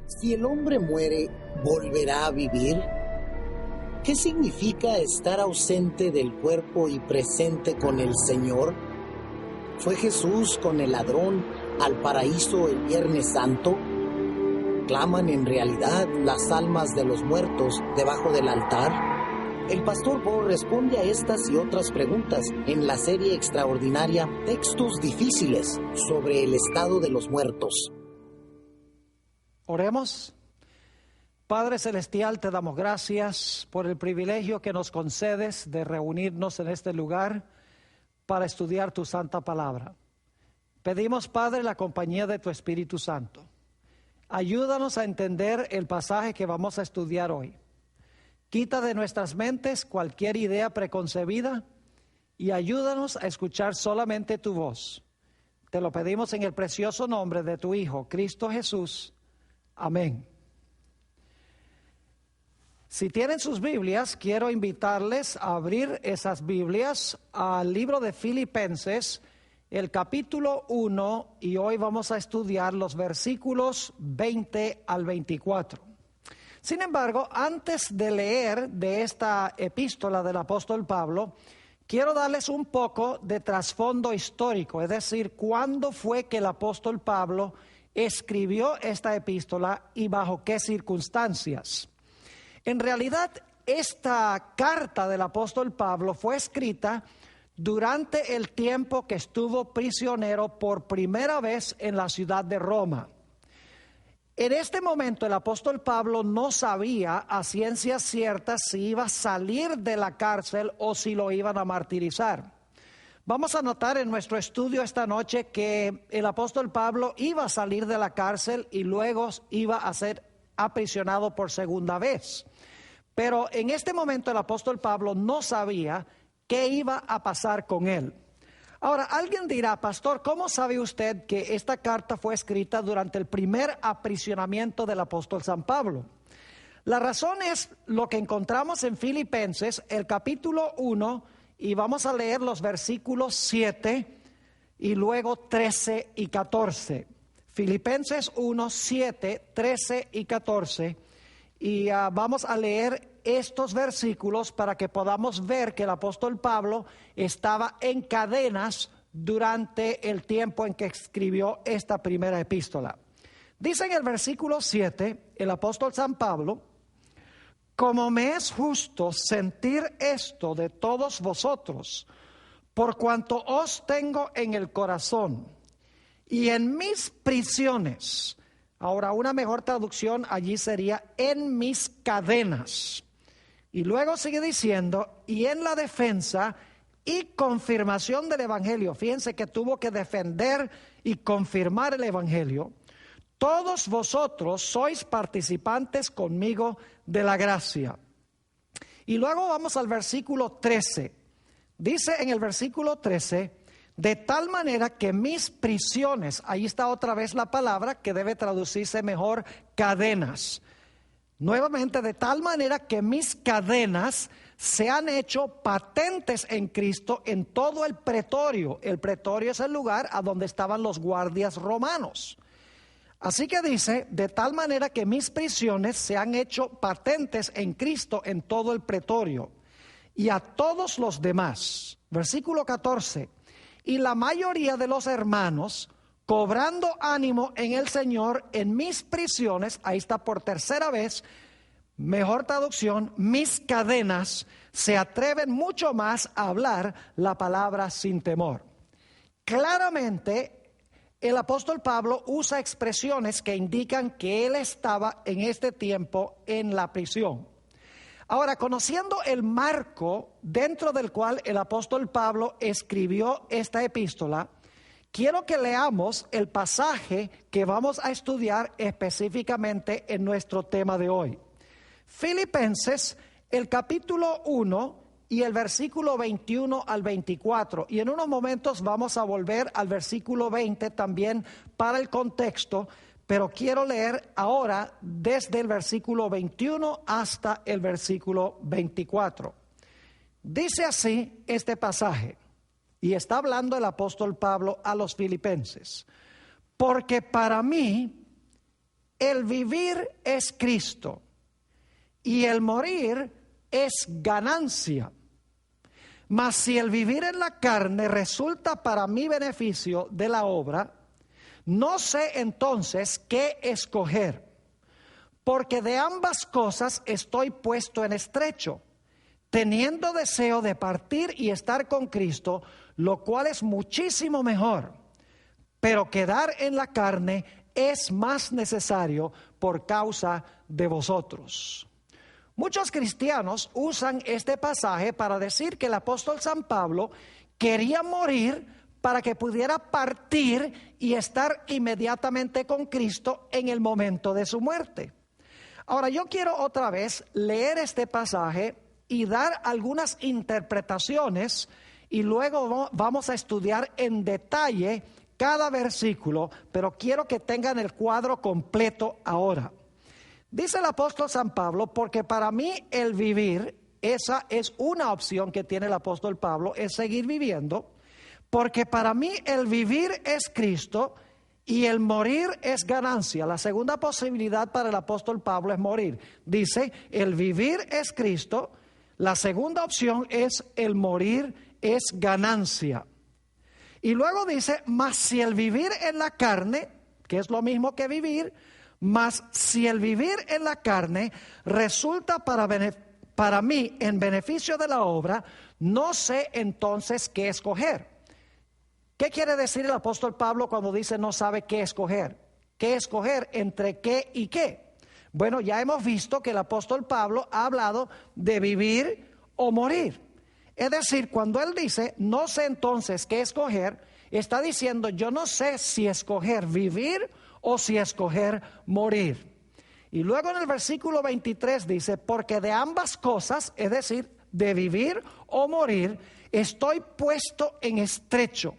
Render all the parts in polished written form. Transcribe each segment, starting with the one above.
Si el hombre muere, ¿volverá a vivir? ¿Qué significa estar ausente del cuerpo y presente con el Señor? ¿Fue Jesús con el ladrón al paraíso el Viernes Santo? ¿Claman en realidad las almas de los muertos debajo del altar? El pastor Bo responde a estas y otras preguntas en la serie extraordinaria Textos Difíciles sobre el estado de los muertos. Oremos. Padre Celestial, te damos gracias por el privilegio que nos concedes de reunirnos en este lugar para estudiar tu santa palabra. Pedimos, Padre, la compañía de tu Espíritu Santo. Ayúdanos a entender el pasaje que vamos a estudiar hoy. Quita de nuestras mentes cualquier idea preconcebida y ayúdanos a escuchar solamente tu voz. Te lo pedimos en el precioso nombre de tu Hijo, Cristo Jesús. Amén. Si tienen sus Biblias, quiero invitarles a abrir esas Biblias al libro de Filipenses, el capítulo 1, y hoy vamos a estudiar los versículos 20 al 24. Sin embargo, antes de leer de esta epístola del apóstol Pablo, quiero darles un poco de trasfondo histórico, es decir, cuándo fue que el apóstol Pablo escribió esta epístola y bajo qué circunstancias. En realidad, esta carta del apóstol Pablo fue escrita durante el tiempo que estuvo prisionero por primera vez en la ciudad de Roma. En este momento el apóstol Pablo no sabía a ciencia cierta si iba a salir de la cárcel o si lo iban a martirizar. Vamos a notar en nuestro estudio esta noche que el apóstol Pablo iba a salir de la cárcel y luego iba a ser aprisionado por segunda vez. Pero en este momento el apóstol Pablo no sabía qué iba a pasar con él. Ahora, alguien dirá, pastor, ¿cómo sabe usted que esta carta fue escrita durante el primer aprisionamiento del apóstol San Pablo? La razón es lo que encontramos en Filipenses, el capítulo 1, y vamos a leer los versículos 7 y luego 13 y 14. Filipenses 1, 7, 13 y 14. Y vamos a leer estos versículos para que podamos ver que el apóstol Pablo estaba en cadenas durante el tiempo en que escribió esta primera epístola. Dice en el versículo 7, el apóstol San Pablo: como me es justo sentir esto de todos vosotros, por cuanto os tengo en el corazón y en mis prisiones. Ahora, una mejor traducción allí sería en mis cadenas. Y luego sigue diciendo, y en la defensa y confirmación del evangelio. Fíjense que tuvo que defender y confirmar el evangelio. Todos vosotros sois participantes conmigo de la gracia. Y luego vamos al versículo 13. Dice en el versículo 13, de tal manera que mis prisiones, ahí está otra vez la palabra que debe traducirse mejor, cadenas. Nuevamente, de tal manera que mis cadenas se han hecho patentes en Cristo en todo el pretorio. El pretorio es el lugar a donde estaban los guardias romanos. Así que dice, de tal manera que mis prisiones se han hecho patentes en Cristo en todo el pretorio. Y a todos los demás, versículo 14, y la mayoría de los hermanos, cobrando ánimo en el Señor en mis prisiones, ahí está por tercera vez, mejor traducción, mis cadenas, se atreven mucho más a hablar la palabra sin temor. Claramente, el apóstol Pablo usa expresiones que indican que él estaba en este tiempo en la prisión. Ahora, conociendo el marco dentro del cual el apóstol Pablo escribió esta epístola, quiero que leamos el pasaje que vamos a estudiar específicamente en nuestro tema de hoy. Filipenses, el capítulo 1 y el versículo 21 al 24. Y en unos momentos vamos a volver al versículo 20 también para el contexto, pero quiero leer ahora desde el versículo 21 hasta el versículo 24. Dice así este pasaje, y está hablando el apóstol Pablo a los filipenses: porque para mí el vivir es Cristo y el morir es ganancia. Mas si el vivir en la carne resulta para mi beneficio de la obra, no sé entonces qué escoger, porque de ambas cosas estoy puesto en estrecho, teniendo deseo de partir y estar con Cristo, lo cual es muchísimo mejor, pero quedar en la carne es más necesario por causa de vosotros. Muchos cristianos usan este pasaje para decir que el apóstol San Pablo quería morir para que pudiera partir y estar inmediatamente con Cristo en el momento de su muerte. Ahora, yo quiero otra vez leer este pasaje y dar algunas interpretaciones y luego vamos a estudiar en detalle cada versículo, pero quiero que tengan el cuadro completo ahora. Dice el apóstol San Pablo, porque para mí el vivir, esa es una opción que tiene el apóstol Pablo, es seguir viviendo, porque para mí el vivir es Cristo y el morir es ganancia. La segunda posibilidad para el apóstol Pablo es morir. Dice, el vivir es Cristo, la segunda opción es el morir es ganancia. Y luego dice, mas si el vivir en la carne, que es lo mismo que vivir, mas si el vivir en la carne resulta para mí en beneficio de la obra, no sé entonces qué escoger. ¿Qué quiere decir el apóstol Pablo cuando dice no sabe qué escoger? ¿Qué escoger entre qué y qué? Bueno, ya hemos visto que el apóstol Pablo ha hablado de vivir o morir. Es decir, cuando él dice no sé entonces qué escoger, está diciendo yo no sé si escoger vivir o si escoger morir. Y luego en el versículo 23 dice, porque de ambas cosas, es decir, de vivir o morir, estoy puesto en estrecho.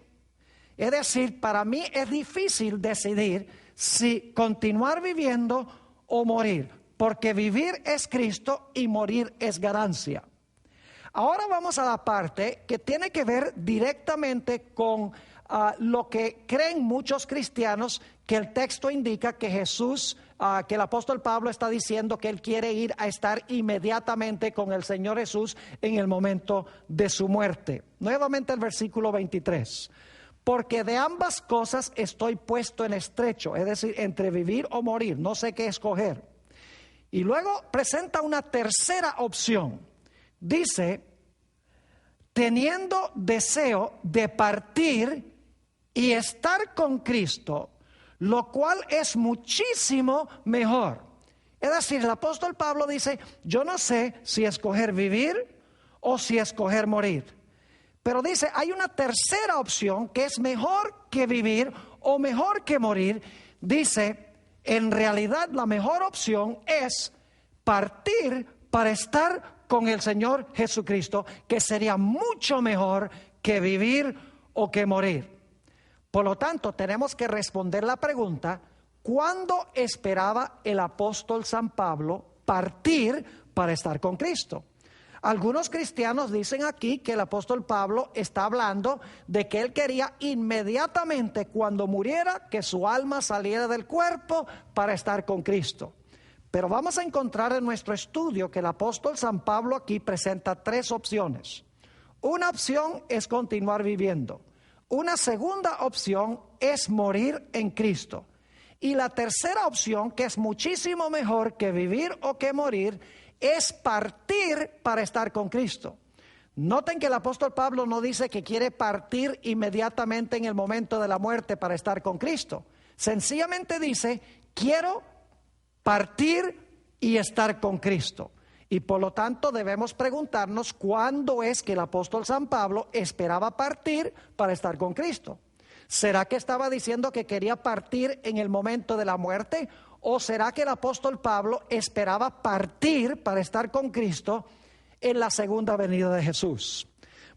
Es decir, para mí es difícil decidir si continuar viviendo o morir, porque vivir es Cristo y morir es ganancia. Ahora vamos a la parte que tiene que ver directamente con lo que creen muchos cristianos, que el texto indica que Jesús, que el apóstol Pablo está diciendo que él quiere ir a estar inmediatamente con el Señor Jesús en el momento de su muerte. Nuevamente el versículo 23. Porque de ambas cosas estoy puesto en estrecho, es decir, entre vivir o morir, no sé qué escoger. Y luego presenta una tercera opción. Dice, teniendo deseo de partir y estar con Cristo, lo cual es muchísimo mejor. Es decir, el apóstol Pablo dice, yo no sé si escoger vivir o si escoger morir. Pero dice, hay una tercera opción que es mejor que vivir o mejor que morir. Dice, en realidad la mejor opción es partir para estar con el Señor Jesucristo, que sería mucho mejor que vivir o que morir. Por lo tanto, tenemos que responder la pregunta, ¿cuándo esperaba el apóstol San Pablo partir para estar con Cristo? Algunos cristianos dicen aquí que el apóstol Pablo está hablando de que él quería inmediatamente cuando muriera que su alma saliera del cuerpo para estar con Cristo. Pero vamos a encontrar en nuestro estudio que el apóstol San Pablo aquí presenta tres opciones. Una opción es continuar viviendo. Una segunda opción es morir en Cristo. Y la tercera opción, que es muchísimo mejor que vivir o que morir, es partir para estar con Cristo. Noten que el apóstol Pablo no dice que quiere partir inmediatamente en el momento de la muerte para estar con Cristo. Sencillamente dice, quiero partir y estar con Cristo. Y por lo tanto debemos preguntarnos cuándo es que el apóstol San Pablo esperaba partir para estar con Cristo. ¿Será que estaba diciendo que quería partir en el momento de la muerte? ¿O será que el apóstol Pablo esperaba partir para estar con Cristo en la segunda venida de Jesús?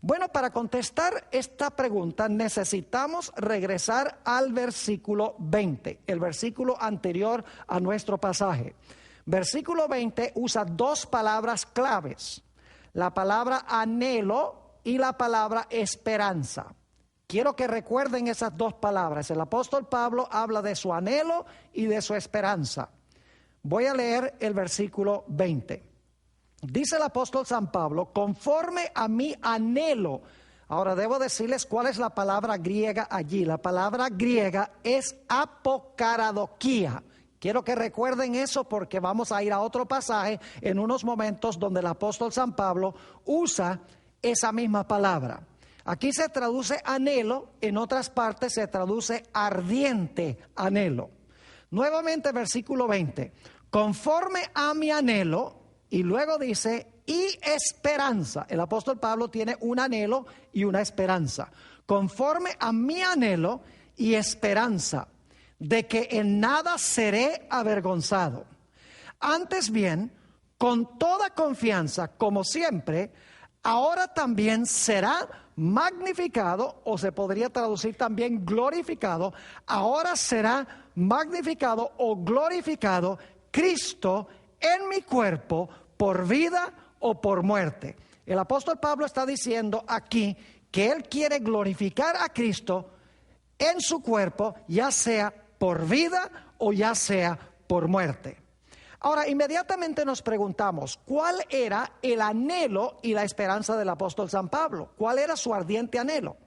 Bueno, para contestar esta pregunta necesitamos regresar al versículo 20, el versículo anterior a nuestro pasaje. Versículo 20 usa dos palabras claves, la palabra anhelo y la palabra esperanza. Quiero que recuerden esas dos palabras. El apóstol Pablo habla de su anhelo y de su esperanza. Voy a leer el versículo 20. Dice el apóstol San Pablo, conforme a mi anhelo. Ahora debo decirles cuál es la palabra griega allí. La palabra griega es apokaradokia. Quiero que recuerden eso porque vamos a ir a otro pasaje en unos momentos donde el apóstol San Pablo usa esa misma palabra. Aquí se traduce anhelo, en otras partes se traduce ardiente anhelo. Nuevamente versículo 20, conforme a mi anhelo, y luego dice, y esperanza. El apóstol Pablo tiene un anhelo y una esperanza. Conforme a mi anhelo y esperanza, de que en nada seré avergonzado. Antes bien, con toda confianza, como siempre, ahora también será magnificado, o se podría traducir también glorificado, ahora será magnificado o glorificado Cristo en mi cuerpo por vida o por muerte. El apóstol Pablo está diciendo aquí que él quiere glorificar a Cristo en su cuerpo, ya sea por vida o ya sea por muerte. Ahora, inmediatamente nos preguntamos, ¿cuál era el anhelo y la esperanza del apóstol San Pablo? ¿Cuál era su ardiente anhelo?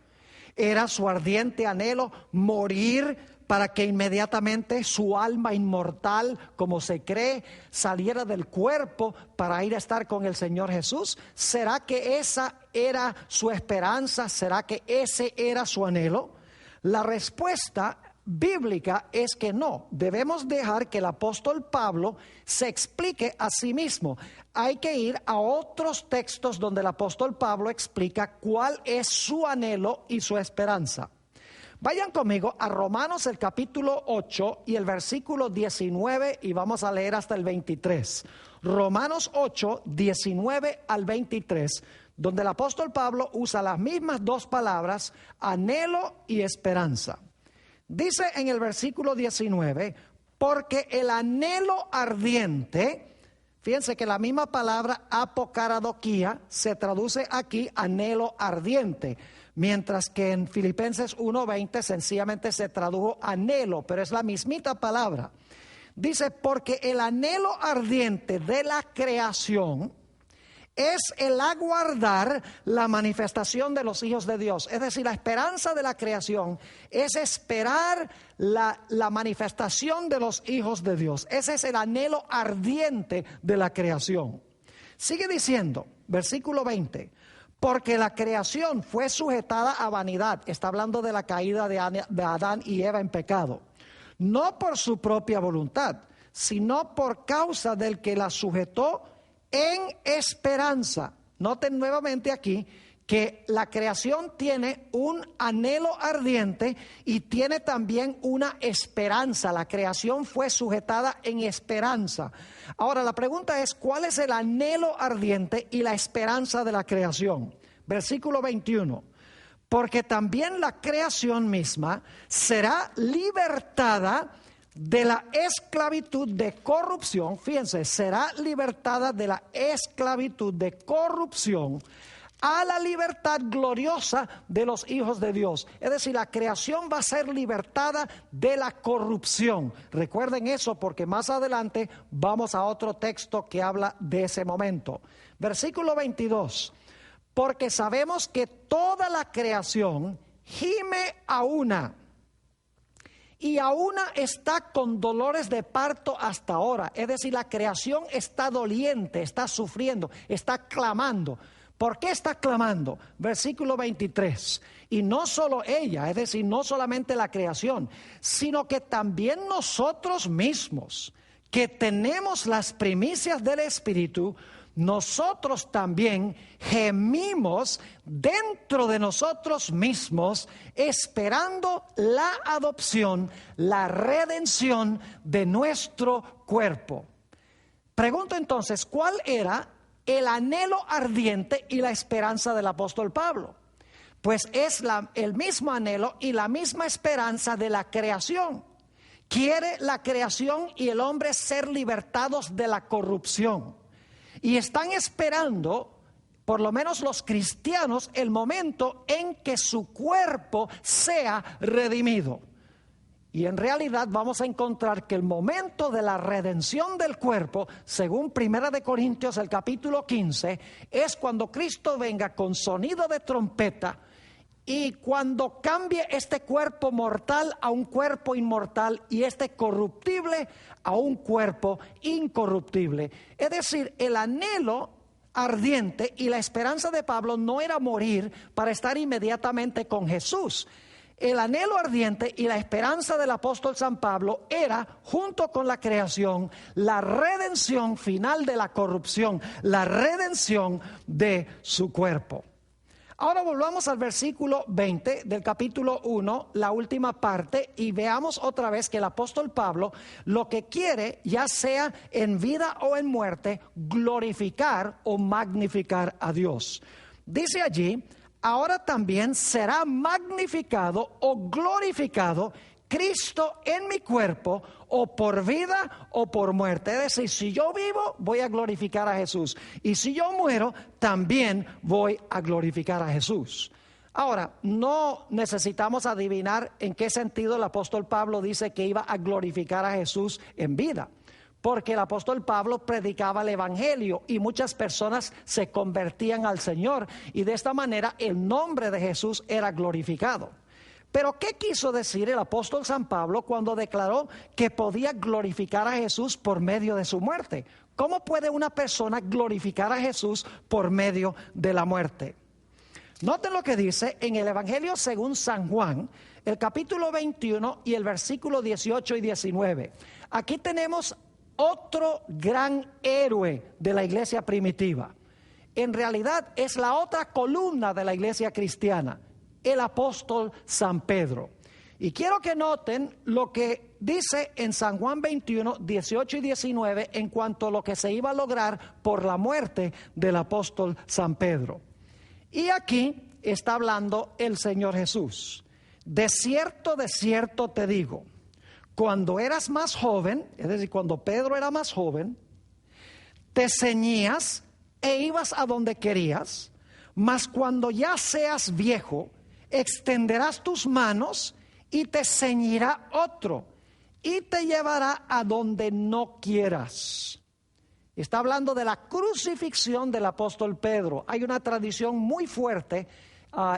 ¿Era su ardiente anhelo morir para que inmediatamente su alma inmortal, como se cree, saliera del cuerpo para ir a estar con el Señor Jesús? ¿Será que esa era su esperanza? ¿Será que ese era su anhelo? La respuesta bíblica es que no. Debemos dejar que el apóstol Pablo se explique a sí mismo. Hay que ir a otros textos donde el apóstol Pablo explica cuál es su anhelo y su esperanza. Vayan conmigo a Romanos el capítulo 8 y el versículo 19 y vamos a leer hasta el 23. Romanos 8, 19 al 23, donde el apóstol Pablo usa las mismas dos palabras, anhelo y esperanza. Dice en el versículo 19, porque el anhelo ardiente, fíjense que la misma palabra apokaradokia se traduce aquí anhelo ardiente, mientras que en Filipenses 1:20 sencillamente se tradujo anhelo, pero es la mismita palabra. Dice, porque el anhelo ardiente de la creación es el aguardar la manifestación de los hijos de Dios. Es decir, la esperanza de la creación es esperar la manifestación de los hijos de Dios. Ese es el anhelo ardiente de la creación. Sigue diciendo, versículo 20, porque la creación fue sujetada a vanidad. Está hablando de la caída de Adán y Eva en pecado. No por su propia voluntad, sino por causa del que la sujetó en esperanza. Noten nuevamente aquí que la creación tiene un anhelo ardiente y tiene también una esperanza. La creación fue sujetada en esperanza. Ahora la pregunta es, ¿cuál es el anhelo ardiente y la esperanza de la creación? Versículo 21. Porque también la creación misma será libertada de la esclavitud de corrupción, fíjense, será libertada de la esclavitud de corrupción a la libertad gloriosa de los hijos de Dios. Es decir, la creación va a ser libertada de la corrupción. Recuerden eso porque más adelante vamos a otro texto que habla de ese momento. Versículo 22. Porque sabemos que toda la creación gime a una, y a una está con dolores de parto hasta ahora. Es decir, la creación está doliente, está sufriendo, está clamando. ¿Por qué está clamando? Versículo 23. Y no solo ella, es decir, no solamente la creación, sino que también nosotros mismos, que tenemos las primicias del Espíritu, nosotros también gemimos dentro de nosotros mismos, esperando la adopción, la redención de nuestro cuerpo. Pregunto entonces, ¿cuál era el anhelo ardiente y la esperanza del apóstol Pablo? Pues es el mismo anhelo y la misma esperanza de la creación. Quiere la creación y el hombre ser libertados de la corrupción. Y están esperando por lo menos los cristianos, el momento en que su cuerpo sea redimido. Y en realidad vamos a encontrar que el momento de la redención del cuerpo, según 1 Corintios el capítulo 15, es cuando Cristo venga con sonido de trompeta y cuando cambie este cuerpo mortal a un cuerpo inmortal y este corruptible a un cuerpo incorruptible. Es decir, el anhelo ardiente y la esperanza de Pablo no era morir para estar inmediatamente con Jesús. El anhelo ardiente y la esperanza del apóstol San Pablo era, junto con la creación, la redención final de la corrupción, la redención de su cuerpo. Ahora volvamos al versículo 20 del capítulo 1, la última parte, y veamos otra vez que el apóstol Pablo lo que quiere, ya sea en vida o en muerte, glorificar o magnificar a Dios. Dice allí: ahora también será magnificado o glorificado Cristo en mi cuerpo, o por vida o por muerte. Es decir, si yo vivo, voy a glorificar a Jesús. Y si yo muero, también voy a glorificar a Jesús. Ahora, no necesitamos adivinar en qué sentido el apóstol Pablo dice que iba a glorificar a Jesús en vida. Porque el apóstol Pablo predicaba el evangelio y muchas personas se convertían al Señor. Y de esta manera el nombre de Jesús era glorificado. Pero ¿qué quiso decir el apóstol San Pablo cuando declaró que podía glorificar a Jesús por medio de su muerte? ¿Cómo puede una persona glorificar a Jesús por medio de la muerte? Noten lo que dice en el Evangelio según San Juan, el capítulo 21 y el versículo 18 y 19. Aquí tenemos otro gran héroe de la iglesia primitiva. En realidad es la otra columna de la iglesia cristiana, el apóstol San Pedro. Y quiero que noten lo que dice en San Juan 21, 18 y 19 en cuanto a lo que se iba a lograr por la muerte del apóstol San Pedro. Y aquí está hablando el Señor Jesús. De cierto te digo, cuando eras más joven, es decir, cuando Pedro era más joven, te ceñías e ibas a donde querías, mas cuando ya seas viejo, extenderás tus manos y te ceñirá otro y te llevará a donde no quieras. Está hablando de la crucifixión del apóstol Pedro. Hay una tradición muy fuerte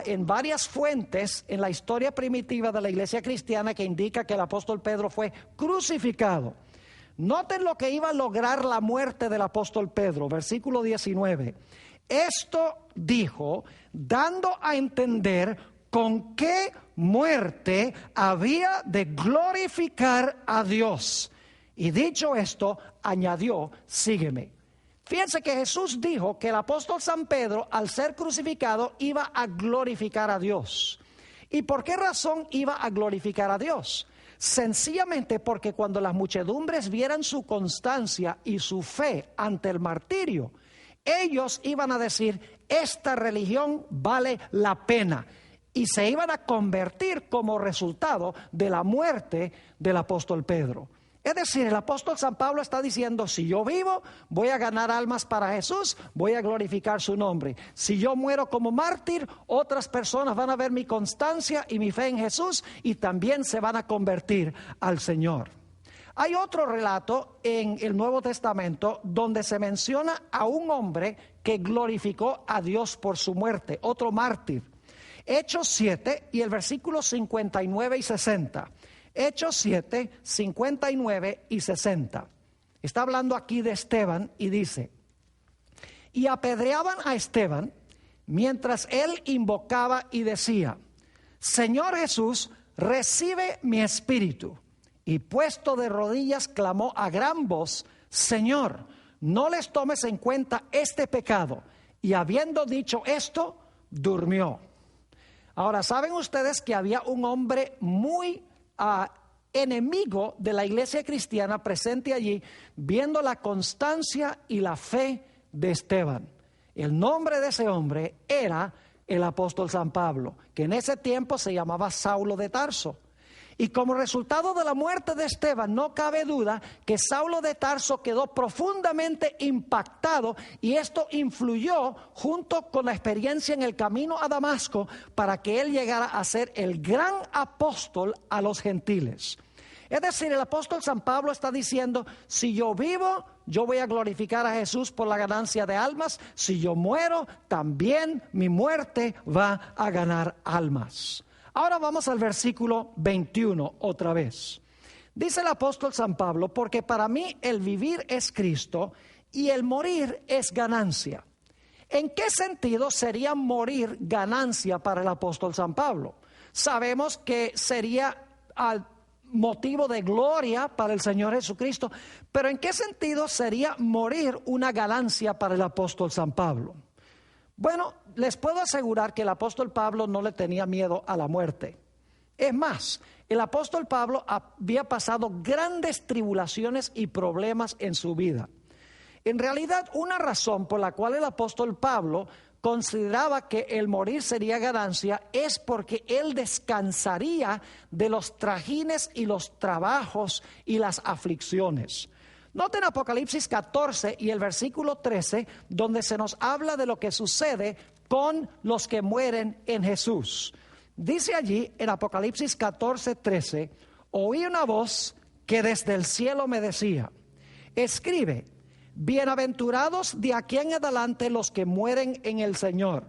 en varias fuentes en la historia primitiva de la iglesia cristiana que indica que el apóstol Pedro fue crucificado. Noten lo que iba a lograr la muerte del apóstol Pedro, versículo 19. Esto dijo, dando a entender con qué muerte había de glorificar a Dios. Y dicho esto, añadió, sígueme. Fíjense que Jesús dijo que el apóstol San Pedro, al ser crucificado, iba a glorificar a Dios. ¿Y por qué razón iba a glorificar a Dios? Sencillamente porque cuando las muchedumbres vieran su constancia y su fe ante el martirio, ellos iban a decir, esta religión vale la pena. Y se iban a convertir como resultado de la muerte del apóstol Pedro. Es decir, el apóstol San Pablo está diciendo, si yo vivo, voy a ganar almas para Jesús, voy a glorificar su nombre. Si yo muero como mártir, otras personas van a ver mi constancia y mi fe en Jesús y también se van a convertir al Señor. Hay otro relato en el Nuevo Testamento donde se menciona a un hombre que glorificó a Dios por su muerte, otro mártir. Hechos 7 y el versículo 59 y 60. Hechos 7, 59 y 60. Está hablando aquí de Esteban y dice, y apedreaban a Esteban mientras él invocaba y decía, Señor Jesús, recibe mi espíritu. Y puesto de rodillas clamó a gran voz, Señor, no les tomes en cuenta este pecado. Y habiendo dicho esto, durmió. Ahora, ¿saben ustedes que había un hombre muy enemigo de la iglesia cristiana presente allí, viendo la constancia y la fe de Esteban? El nombre de ese hombre era el apóstol San Pablo, que en ese tiempo se llamaba Saulo de Tarso. Y como resultado de la muerte de Esteban, no cabe duda que Saulo de Tarso quedó profundamente impactado, y esto influyó junto con la experiencia en el camino a Damasco para que él llegara a ser el gran apóstol a los gentiles. Es decir, el apóstol San Pablo está diciendo: si yo vivo, yo voy a glorificar a Jesús por la ganancia de almas. Si yo muero, también mi muerte va a ganar almas. Ahora vamos al versículo 21 otra vez. Dice el apóstol San Pablo: porque para mí el vivir es Cristo y el morir es ganancia. ¿En qué sentido sería morir ganancia para el apóstol San Pablo? Sabemos que sería al motivo de gloria para el Señor Jesucristo, pero ¿en qué sentido sería morir una ganancia para el apóstol San Pablo? Bueno, les puedo asegurar que el apóstol Pablo no le tenía miedo a la muerte. Es más, el apóstol Pablo había pasado grandes tribulaciones y problemas en su vida. En realidad, una razón por la cual el apóstol Pablo consideraba que el morir sería ganancia es porque él descansaría de los trajines y los trabajos y las aflicciones. Noten Apocalipsis 14 y el versículo 13, donde se nos habla de lo que sucede con los que mueren en Jesús. Dice allí en Apocalipsis 14, 13: oí una voz que desde el cielo me decía: escribe, bienaventurados de aquí en adelante los que mueren en el Señor.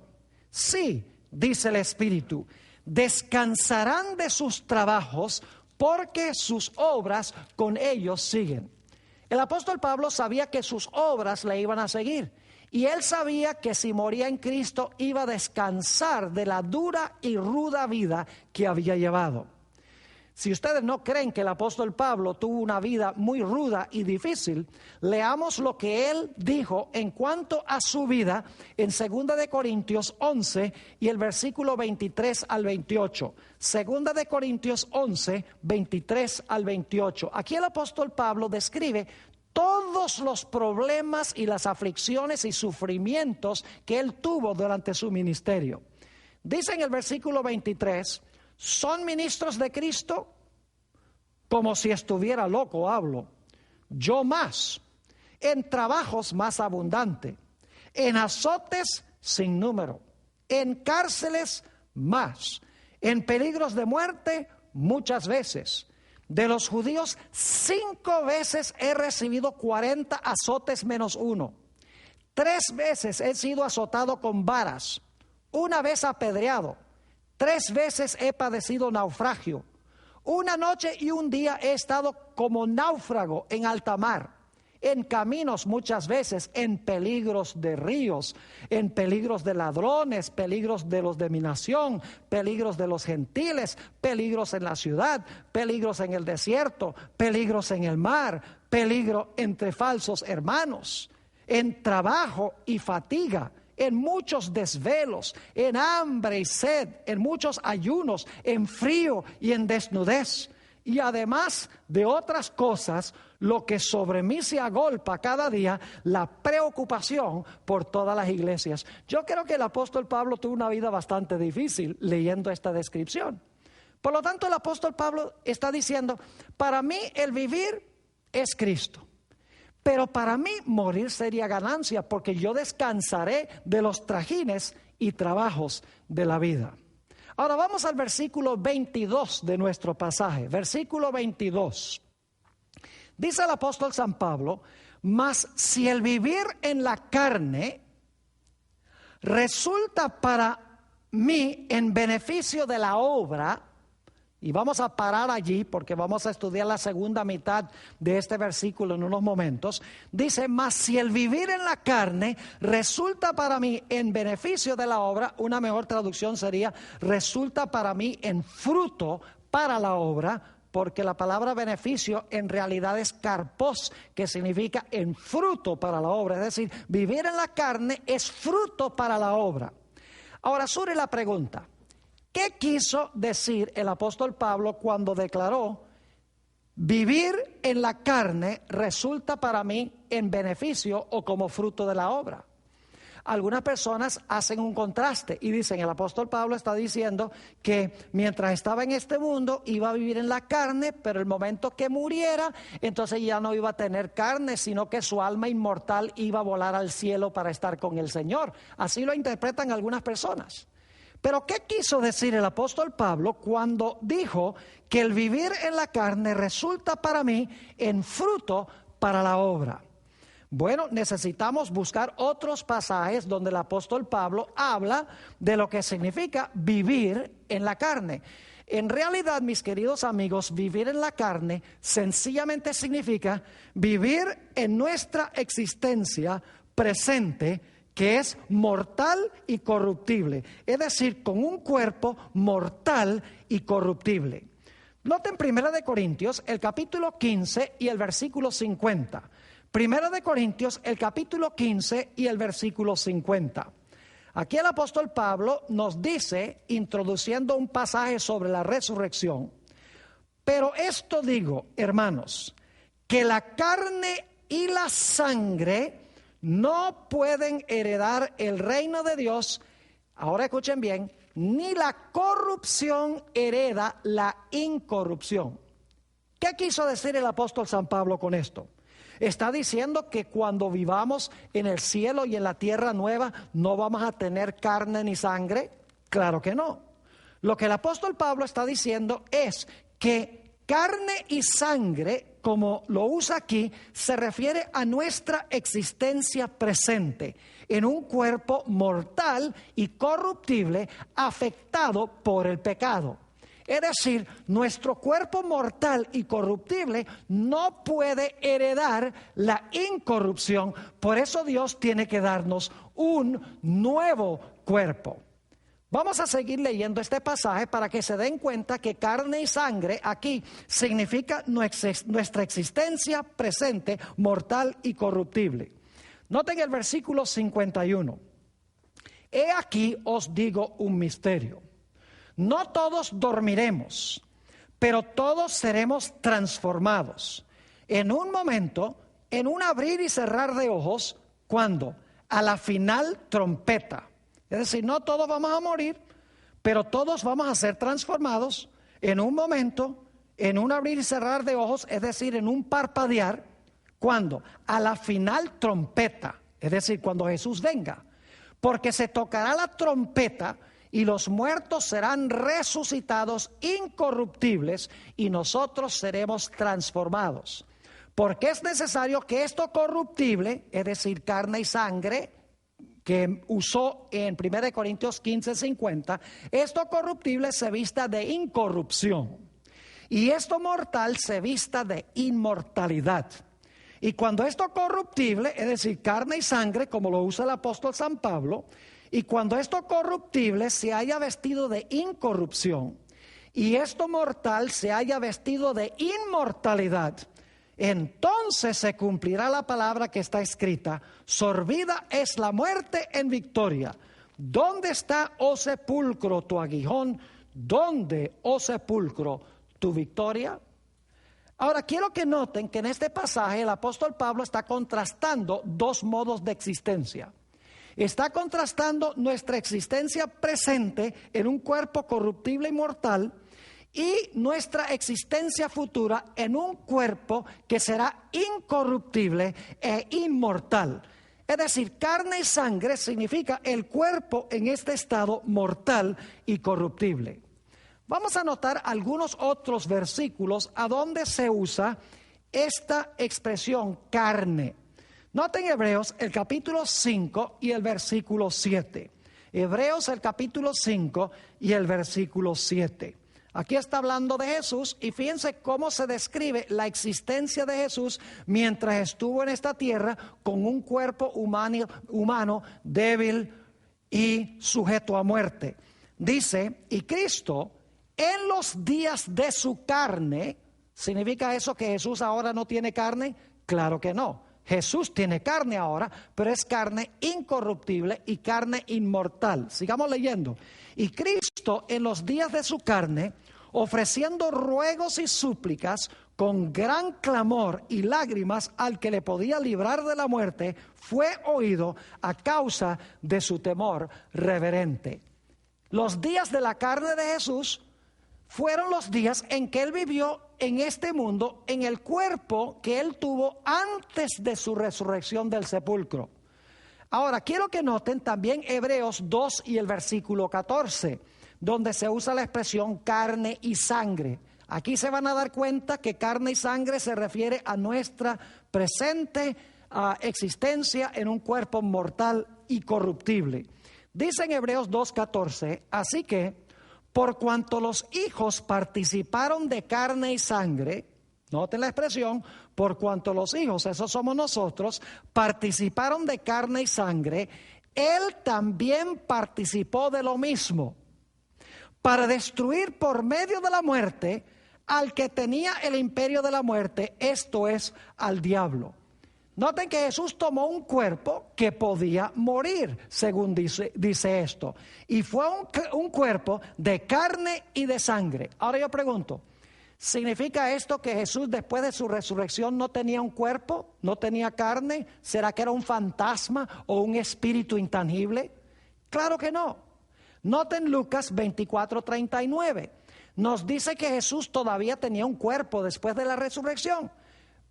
Sí, dice el Espíritu, descansarán de sus trabajos, porque sus obras con ellos siguen. El apóstol Pablo sabía que sus obras le iban a seguir, y él sabía que si moría en Cristo iba a descansar de la dura y ruda vida que había llevado. Si ustedes no creen que el apóstol Pablo tuvo una vida muy ruda y difícil, leamos lo que él dijo en cuanto a su vida en 2 de Corintios 11 y el versículo 23 al 28. 2 de Corintios 11, 23 al 28. Aquí el apóstol Pablo describe todos los problemas y las aflicciones y sufrimientos que él tuvo durante su ministerio. Dice en el versículo 23: ¿son ministros de Cristo? Como si estuviera loco hablo. Yo más, en trabajos más abundante, en azotes sin número, en cárceles más, en peligros de muerte muchas veces. De los judíos 5 veces he recibido 40 azotes menos 1. 3 veces he sido azotado con varas, 1 vez apedreado. 3 veces he padecido naufragio. 1 noche y 1 día he estado como náufrago en alta mar, en caminos muchas veces, en peligros de ríos, en peligros de ladrones, peligros de los de mi nación, peligros de los gentiles, peligros en la ciudad, peligros en el desierto, peligros en el mar, peligro entre falsos hermanos, en trabajo y fatiga, en muchos desvelos, en hambre y sed, en muchos ayunos, en frío y en desnudez. Y además de otras cosas, lo que sobre mí se agolpa cada día, la preocupación por todas las iglesias. Yo creo que el apóstol Pablo tuvo una vida bastante difícil leyendo esta descripción. Por lo tanto, el apóstol Pablo está diciendo: para mí el vivir es Cristo. Pero para mí morir sería ganancia, porque yo descansaré de los trajines y trabajos de la vida. Ahora vamos al versículo 22 de nuestro pasaje. Versículo 22. Dice el apóstol San Pablo: mas si el vivir en la carne resulta para mí en beneficio de la obra. Y vamos a parar allí porque vamos a estudiar la segunda mitad de este versículo en unos momentos. Dice: mas si el vivir en la carne resulta para mí en beneficio de la obra, una mejor traducción sería: resulta para mí en fruto para la obra, porque la palabra beneficio en realidad es karpos, que significa en fruto para la obra. Es decir, vivir en la carne es fruto para la obra. Ahora surge la pregunta: ¿qué quiso decir el apóstol Pablo cuando declaró: vivir en la carne resulta para mí en beneficio o como fruto de la obra? algunas personas hacen un contraste y dicen, el apóstol Pablo está diciendo que mientras estaba en este mundo iba a vivir en la carne, pero el momento que muriera, entonces ya no iba a tener carne, sino que su alma inmortal iba a volar al cielo para estar con el Señor. Así lo interpretan algunas personas. Pero ¿qué quiso decir el apóstol Pablo cuando dijo que el vivir en la carne resulta para mí en fruto para la obra? Bueno, necesitamos buscar otros pasajes donde el apóstol Pablo habla de lo que significa vivir en la carne. En realidad, mis queridos amigos, vivir en la carne sencillamente significa vivir en nuestra existencia presente, que es mortal y corruptible, es decir, con un cuerpo mortal y corruptible. Noten 1 Corintios, el capítulo 15 y el versículo 50. 1 Corintios, el capítulo 15 y el versículo 50. Aquí el apóstol Pablo nos dice, introduciendo un pasaje sobre la resurrección, pero esto digo, hermanos, que la carne y la sangre no pueden heredar el reino de Dios. Ahora escuchen bien, ni la corrupción hereda la incorrupción. ¿Qué quiso decir el apóstol San Pablo con esto? ¿Está diciendo que cuando vivamos en el cielo y en la tierra nueva no vamos a tener carne ni sangre? Claro que no. Lo que el apóstol Pablo está diciendo es que carne y sangre, como lo usa aquí, se refiere a nuestra existencia presente en un cuerpo mortal y corruptible afectado por el pecado. Es decir, nuestro cuerpo mortal y corruptible no puede heredar la incorrupción. Por eso Dios tiene que darnos un nuevo cuerpo. Vamos a seguir leyendo este pasaje para que se den cuenta que carne y sangre aquí significa nuestra existencia presente, mortal y corruptible. Noten el versículo 51. He aquí os digo un misterio. No todos dormiremos, pero todos seremos transformados. En un momento, en un abrir y cerrar de ojos, ¿cuándo? A la final trompeta. Es decir, no todos vamos a morir, pero todos vamos a ser transformados en un momento, en un abrir y cerrar de ojos, es decir, en un parpadear. ¿Cuándo? A la final trompeta, es decir, cuando Jesús venga. Porque se tocará la trompeta y los muertos serán resucitados incorruptibles y nosotros seremos transformados. Porque es necesario que esto corruptible, es decir, carne y sangre, que usó en 1 Corintios 15:50, esto corruptible se vista de incorrupción y esto mortal se vista de inmortalidad. Y cuando esto corruptible, es decir, carne y sangre, como lo usa el apóstol San Pablo, y cuando esto corruptible se haya vestido de incorrupción y esto mortal se haya vestido de inmortalidad, entonces se cumplirá la palabra que está escrita: sorbida es la muerte en victoria. ¿Dónde está, oh sepulcro, tu aguijón? ¿Dónde, oh sepulcro, tu victoria? Ahora quiero que noten que en este pasaje el apóstol Pablo está contrastando dos modos de existencia. Está contrastando nuestra existencia presente en un cuerpo corruptible y mortal y nuestra existencia futura en un cuerpo que será incorruptible e inmortal. Es decir, carne y sangre significa el cuerpo en este estado mortal y corruptible. Vamos a notar algunos otros versículos a donde se usa esta expresión carne. Noten Hebreos el capítulo 5 y el versículo 7. Hebreos el capítulo 5 y el versículo 7. Aquí está hablando de Jesús y fíjense cómo se describe la existencia de Jesús mientras estuvo en esta tierra con un cuerpo humano débil y sujeto a muerte. Dice, y Cristo en los días de su carne, ¿significa eso que Jesús ahora no tiene carne? Claro que no. Jesús tiene carne ahora, pero es carne incorruptible y carne inmortal. Sigamos leyendo. Y Cristo en los días de su carne, ofreciendo ruegos y súplicas con gran clamor y lágrimas al que le podía librar de la muerte, fue oído a causa de su temor reverente. Los días de la carne de Jesús fueron los días en que Él vivió en este mundo, en el cuerpo que Él tuvo antes de su resurrección del sepulcro. Ahora, quiero que noten también Hebreos 2 y el versículo 14, donde se usa la expresión carne y sangre. Aquí se van a dar cuenta que carne y sangre se refiere a nuestra presente existencia en un cuerpo mortal y corruptible. Dice en Hebreos 2:14, así que por cuanto los hijos participaron de carne y sangre, noten la expresión, por cuanto los hijos, esos somos nosotros, participaron de carne y sangre, Él también participó de lo mismo, para destruir por medio de la muerte al que tenía el imperio de la muerte, esto es, al diablo. Noten que Jesús tomó un cuerpo que podía morir, según dice esto. Y fue un cuerpo de carne y de sangre. Ahora yo pregunto, ¿significa esto que Jesús después de su resurrección no tenía un cuerpo? ¿No tenía carne? ¿Será que era un fantasma o un espíritu intangible? Claro que no. Noten Lucas 24:39. Nos dice que Jesús todavía tenía un cuerpo después de la resurrección.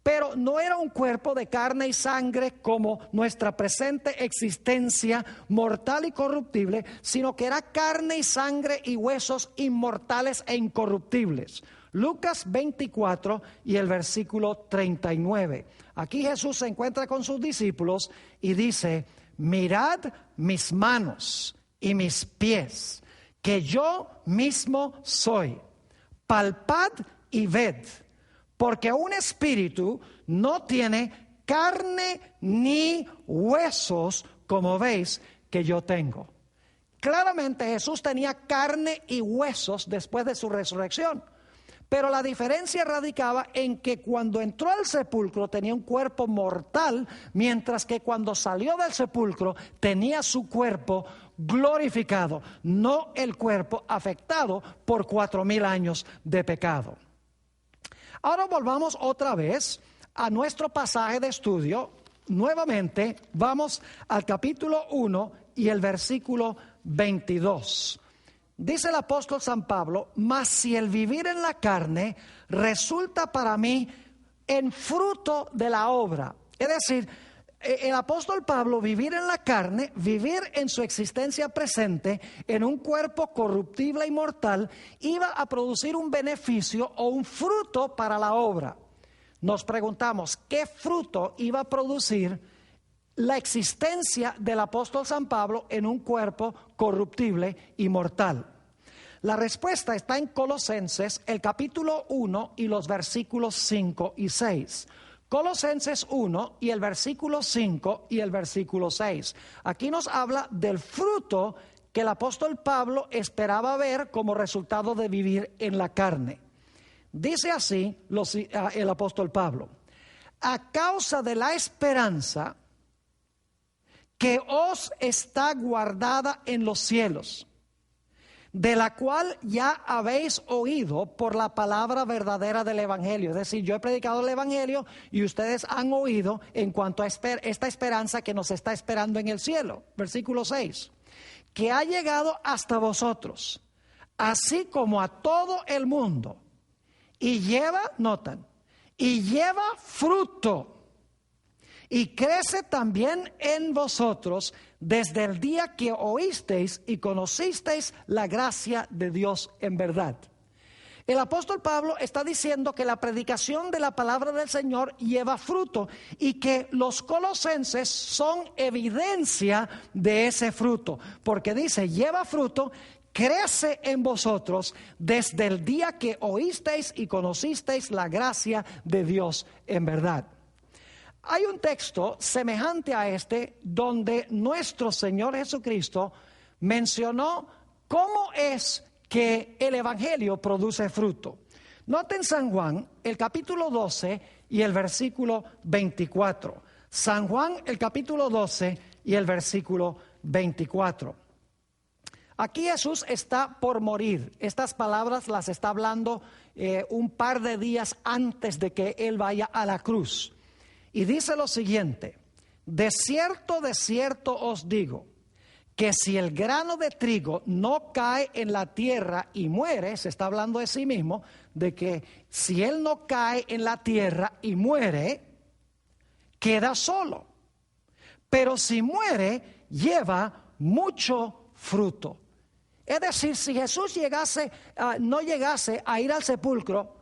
Pero no era un cuerpo de carne y sangre como nuestra presente existencia mortal y corruptible, sino que era carne y sangre y huesos inmortales e incorruptibles. Lucas 24 y el versículo 39. Aquí Jesús se encuentra con sus discípulos y dice, mirad mis manos y mis pies, que yo mismo soy. Palpad y ved. Porque un espíritu no tiene carne ni huesos, como veis que yo tengo. Claramente Jesús tenía carne y huesos después de su resurrección. Pero la diferencia radicaba en que cuando entró al sepulcro tenía un cuerpo mortal, mientras que cuando salió del sepulcro tenía su cuerpo glorificado, no el cuerpo afectado por 4,000 años de pecado. Ahora volvamos otra vez a nuestro pasaje de estudio. Nuevamente vamos al capítulo 1 y el versículo 22. Dice el apóstol San Pablo, mas si el vivir en la carne resulta para mí en fruto de la obra. Es decir, el apóstol Pablo, vivir en la carne, vivir en su existencia presente, en un cuerpo corruptible y mortal, iba a producir un beneficio o un fruto para la obra. Nos preguntamos, ¿qué fruto iba a producir la existencia del apóstol San Pablo en un cuerpo corruptible y mortal? La respuesta está en Colosenses, el capítulo 1 y los versículos 5 y 6. Colosenses 1 y el versículo 5 y el versículo 6. Aquí nos habla del fruto que el apóstol Pablo esperaba ver como resultado de vivir en la carne. Dice así el apóstol Pablo, a causa de la esperanza que os está guardada en los cielos, de la cual ya habéis oído por la palabra verdadera del Evangelio. Es decir, yo he predicado el Evangelio y ustedes han oído en cuanto a esta esperanza que nos está esperando en el cielo. Versículo 6. Que ha llegado hasta vosotros, así como a todo el mundo, y lleva, notan, y lleva fruto, y crece también en vosotros desde el día que oísteis y conocisteis la gracia de Dios en verdad. El apóstol Pablo está diciendo que la predicación de la palabra del Señor lleva fruto y que los colosenses son evidencia de ese fruto, porque dice, lleva fruto, crece en vosotros desde el día que oísteis y conocisteis la gracia de Dios en verdad. Hay un texto semejante a este donde nuestro Señor Jesucristo mencionó cómo es que el Evangelio produce fruto. Noten San Juan, el capítulo 12 y el versículo 24. San Juan, el capítulo 12 y el versículo 24. Aquí Jesús está por morir. Estas palabras las está hablando un par de días antes de que Él vaya a la cruz. Y dice lo siguiente: de cierto os digo, que si el grano de trigo no cae en la tierra y muere, se está hablando de sí mismo, de que si él no cae en la tierra y muere, queda solo. Pero si muere, lleva mucho fruto. Es decir, si Jesús no llegase a ir al sepulcro,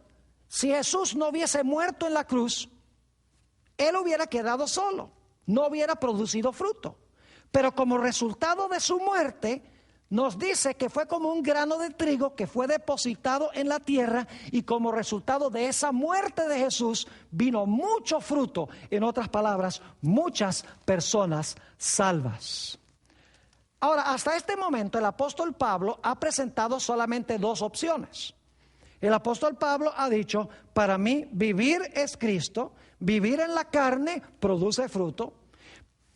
si Jesús no hubiese muerto en la cruz, él hubiera quedado solo, no hubiera producido fruto. Pero como resultado de su muerte, nos dice que fue como un grano de trigo que fue depositado en la tierra, y como resultado de esa muerte de Jesús vino mucho fruto. En otras palabras, muchas personas salvas. Ahora, hasta este momento el apóstol Pablo ha presentado solamente dos opciones. El apóstol Pablo ha dicho: para mí vivir es Cristo, vivir en la carne produce fruto.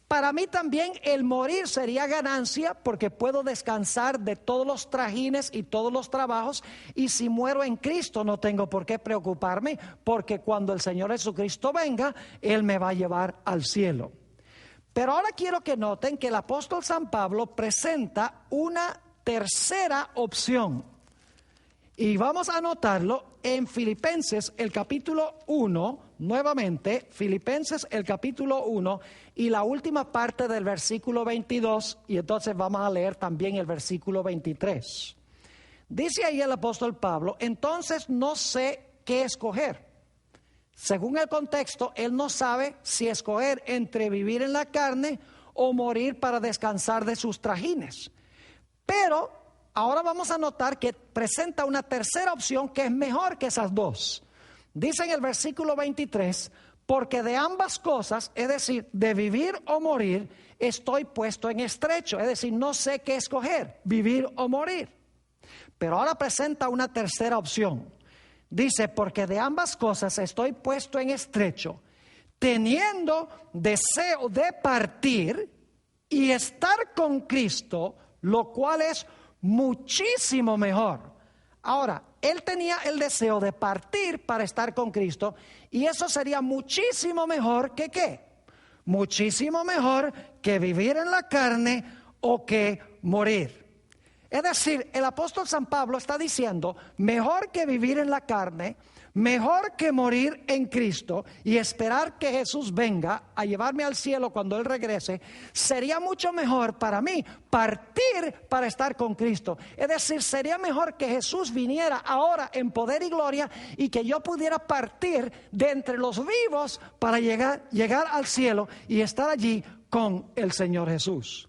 Para mí también el morir sería ganancia, porque puedo descansar de todos los trajines y todos los trabajos, y si muero en Cristo no tengo por qué preocuparme, porque cuando el Señor Jesucristo venga, Él me va a llevar al cielo. Pero ahora quiero que noten que el apóstol San Pablo presenta una tercera opción, y vamos a anotarlo en Filipenses el capítulo 1, nuevamente, Filipenses el capítulo 1 y la última parte del versículo 22, y entonces vamos a leer también el versículo 23. Dice ahí el apóstol Pablo: entonces no sé qué escoger. Según el contexto, él no sabe si escoger entre vivir en la carne o morir para descansar de sus trajines. Pero ahora vamos a notar que presenta una tercera opción que es mejor que esas dos. Dice en el versículo 23: porque de ambas cosas, es decir, de vivir o morir, estoy puesto en estrecho. Es decir, no sé qué escoger, vivir o morir. Pero ahora presenta una tercera opción. Dice: porque de ambas cosas estoy puesto en estrecho, teniendo deseo de partir y estar con Cristo, lo cual es muchísimo mejor. Ahora, él tenía el deseo de partir para estar con Cristo, y eso sería muchísimo mejor que ¿qué? Muchísimo mejor que vivir en la carne o que morir. Es decir, el apóstol San Pablo está diciendo: mejor que vivir en la carne, mejor que morir en Cristo y esperar que Jesús venga a llevarme al cielo cuando Él regrese, sería mucho mejor para mí partir para estar con Cristo. Es decir, sería mejor que Jesús viniera ahora en poder y gloria, y que yo pudiera partir de entre los vivos para llegar al cielo y estar allí con el Señor Jesús.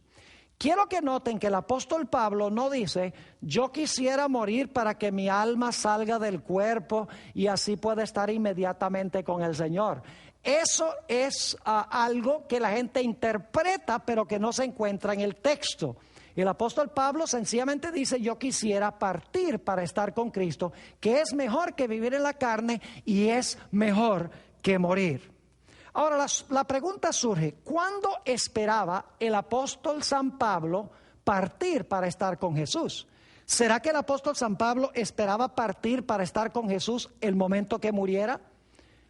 Quiero que noten que el apóstol Pablo no dice: yo quisiera morir para que mi alma salga del cuerpo y así pueda estar inmediatamente con el Señor. Eso es algo que la gente interpreta, pero que no se encuentra en el texto. El apóstol Pablo sencillamente dice: yo quisiera partir para estar con Cristo, que es mejor que vivir en la carne y es mejor que morir. Ahora la pregunta surge: ¿cuándo esperaba el apóstol San Pablo partir para estar con Jesús? ¿Será que el apóstol San Pablo esperaba partir para estar con Jesús el momento que muriera?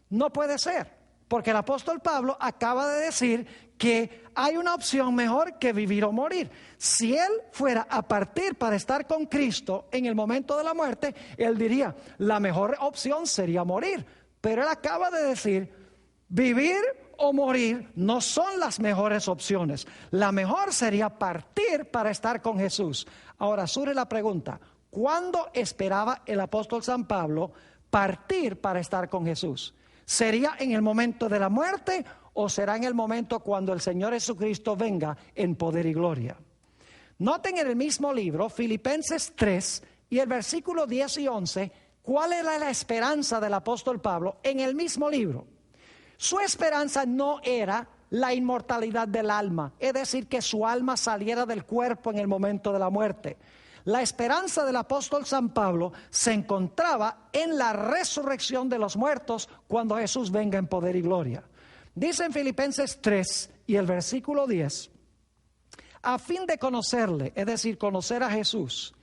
No puede ser, porque el apóstol Pablo acaba de decir que hay una opción mejor que vivir o morir. Si él fuera a partir para estar con Cristo en el momento de la muerte, él diría: la mejor opción sería morir. Pero él acaba de decir: vivir o morir no son las mejores opciones. La mejor sería partir para estar con Jesús. Ahora surge la pregunta: ¿cuándo esperaba el apóstol San Pablo partir para estar con Jesús? ¿Sería en el momento de la muerte o será en el momento cuando el Señor Jesucristo venga en poder y gloria? Noten en el mismo libro, Filipenses 3 y el versículo 10 y 11, cuál era la esperanza del apóstol Pablo en el mismo libro. Su esperanza no era la inmortalidad del alma, es decir, que su alma saliera del cuerpo en el momento de la muerte. La esperanza del apóstol San Pablo se encontraba en la resurrección de los muertos cuando Jesús venga en poder y gloria. Dice en Filipenses 3 y el versículo 10: a fin de conocerle, es decir, conocer a Jesús,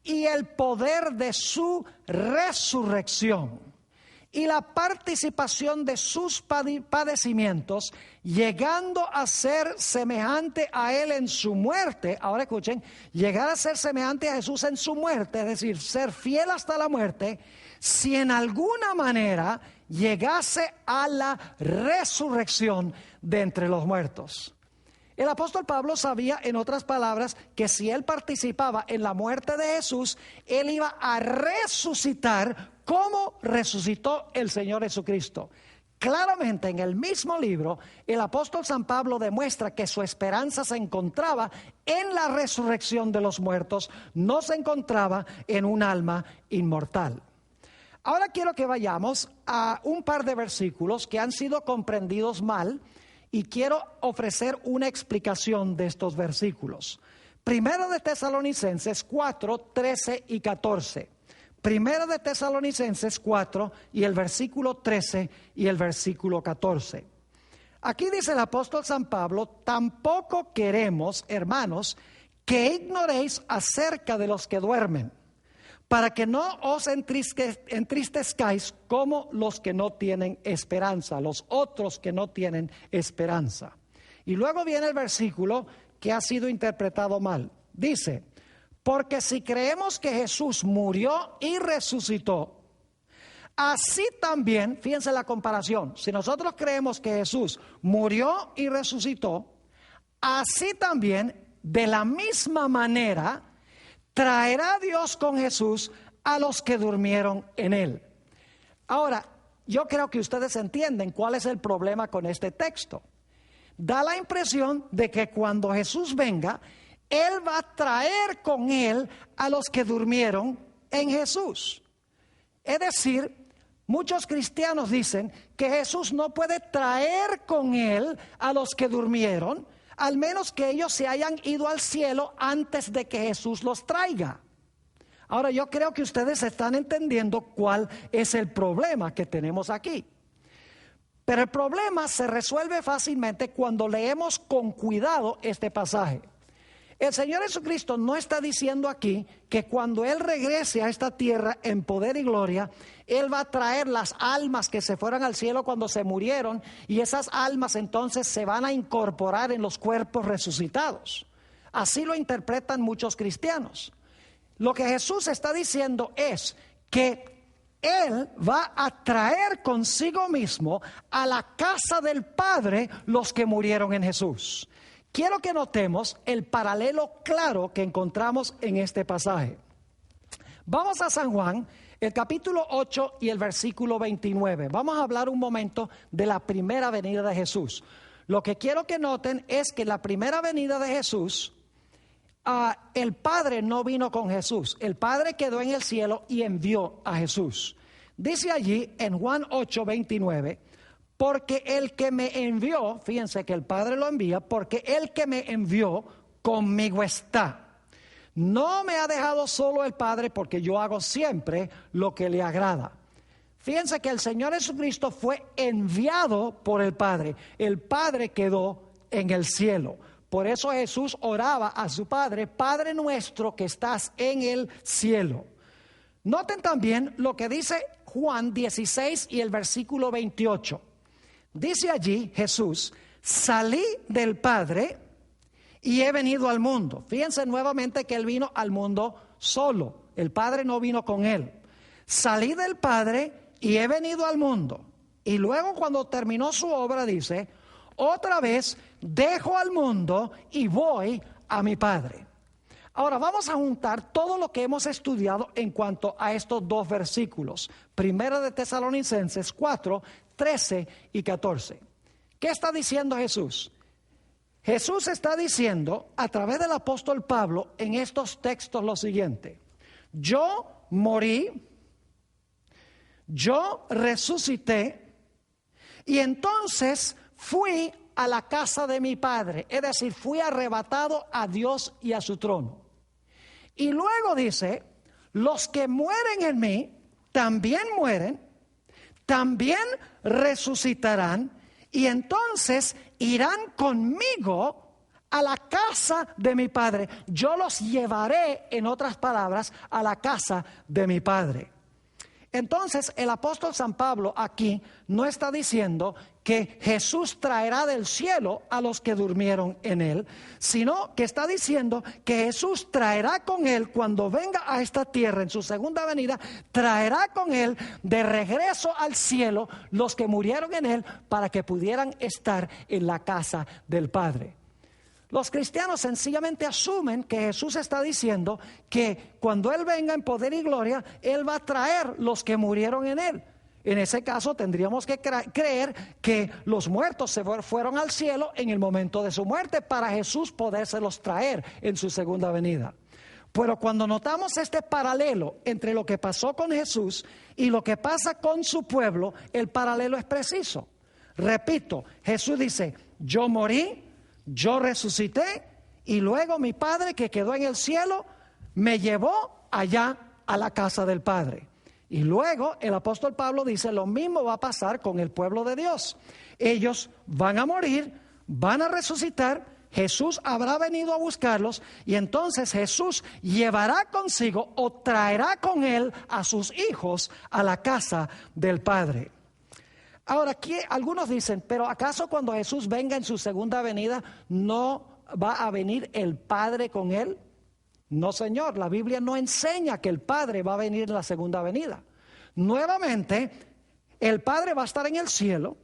y el poder de su resurrección, y la participación de sus padecimientos, llegando a ser semejante a él en su muerte. Ahora escuchen, llegar a ser semejante a Jesús en su muerte, es decir, ser fiel hasta la muerte, si en alguna manera llegase a la resurrección de entre los muertos. El apóstol Pablo sabía, en otras palabras, que si él participaba en la muerte de Jesús, él iba a resucitar como resucitó el Señor Jesucristo. Claramente en el mismo libro, el apóstol San Pablo demuestra que su esperanza se encontraba en la resurrección de los muertos, no se encontraba en un alma inmortal. Ahora quiero que vayamos a un par de versículos que han sido comprendidos mal, y quiero ofrecer una explicación de estos versículos. Primero de Tesalonicenses 4, 13 y 14. Primero de Tesalonicenses 4 y el versículo 13 y el versículo 14. Aquí dice el apóstol San Pablo: tampoco queremos, hermanos, que ignoréis acerca de los que duermen, para que no os entristezcáis como los que no tienen esperanza, los otros que no tienen esperanza. Y luego viene el versículo que ha sido interpretado mal. Dice: porque si creemos que Jesús murió y resucitó, así también, fíjense la comparación, si nosotros creemos que Jesús murió y resucitó, así también, de la misma manera, traerá Dios con Jesús a los que durmieron en él. Ahora, yo creo que ustedes entienden cuál es el problema con este texto. Da la impresión de que cuando Jesús venga, él va a traer con él a los que durmieron en Jesús. Es decir, muchos cristianos dicen que Jesús no puede traer con él a los que durmieron, al menos que ellos se hayan ido al cielo antes de que Jesús los traiga. Ahora, yo creo que ustedes están entendiendo cuál es el problema que tenemos aquí. Pero el problema se resuelve fácilmente cuando leemos con cuidado este pasaje. El Señor Jesucristo no está diciendo aquí que cuando Él regrese a esta tierra en poder y gloria, Él va a traer las almas que se fueron al cielo cuando se murieron, y esas almas entonces se van a incorporar en los cuerpos resucitados. Así lo interpretan muchos cristianos. Lo que Jesús está diciendo es que Él va a traer consigo mismo a la casa del Padre los que murieron en Jesús. Quiero que notemos el paralelo claro que encontramos en este pasaje. Vamos a San Juan, el capítulo 8 y el versículo 29. Vamos a hablar un momento de la primera venida de Jesús. Lo que quiero que noten es que la primera venida de Jesús, el Padre no vino con Jesús. El Padre quedó en el cielo y envió a Jesús. Dice allí en Juan 8, 29... porque el que me envió, fíjense que el Padre lo envía, porque el que me envió conmigo está. No me ha dejado solo el Padre, porque yo hago siempre lo que le agrada. Fíjense que el Señor Jesucristo fue enviado por el Padre. El Padre quedó en el cielo. Por eso Jesús oraba a su Padre: Padre nuestro que estás en el cielo. Noten también lo que dice Juan 16 y el versículo 28. Dice allí Jesús: salí del Padre y he venido al mundo. Fíjense nuevamente que Él vino al mundo solo. El Padre no vino con Él. Salí del Padre y he venido al mundo. Y luego, cuando terminó su obra, dice: otra vez dejo al mundo y voy a mi Padre. Ahora vamos a juntar todo lo que hemos estudiado en cuanto a estos dos versículos. Primero de Tesalonicenses 4, 13 y 14. ¿Qué está diciendo Jesús? Jesús está diciendo a través del apóstol Pablo en estos textos lo siguiente: yo morí, yo resucité y entonces fui a la casa de mi Padre, es decir, fui arrebatado a Dios y a su trono. Y luego dice: los que mueren en mí también mueren, también resucitarán, y entonces irán conmigo a la casa de mi Padre. Yo los llevaré, en otras palabras, a la casa de mi Padre. Entonces, el apóstol San Pablo aquí no está diciendo que Jesús traerá del cielo a los que durmieron en él, sino que está diciendo que Jesús traerá con él, cuando venga a esta tierra en su segunda venida, traerá con él de regreso al cielo los que murieron en él, para que pudieran estar en la casa del Padre. Los cristianos sencillamente asumen que Jesús está diciendo que cuando Él venga en poder y gloria, Él va a traer los que murieron en Él. En ese caso tendríamos que creer que los muertos se fueron al cielo en el momento de su muerte, para Jesús podérselos traer en su segunda venida. Pero cuando notamos este paralelo entre lo que pasó con Jesús y lo que pasa con su pueblo, el paralelo es preciso. Repito, Jesús dice: yo morí, yo resucité, y luego mi Padre que quedó en el cielo me llevó allá a la casa del Padre. Y luego el apóstol Pablo dice: lo mismo va a pasar con el pueblo de Dios. Ellos van a morir, van a resucitar, Jesús habrá venido a buscarlos, y entonces Jesús llevará consigo o traerá con él a sus hijos a la casa del Padre. Ahora, aquí algunos dicen: pero ¿acaso cuando Jesús venga en su segunda venida no va a venir el Padre con él? No, señor, la Biblia no enseña que el Padre va a venir en la segunda venida. Nuevamente, el Padre va a estar en el cielo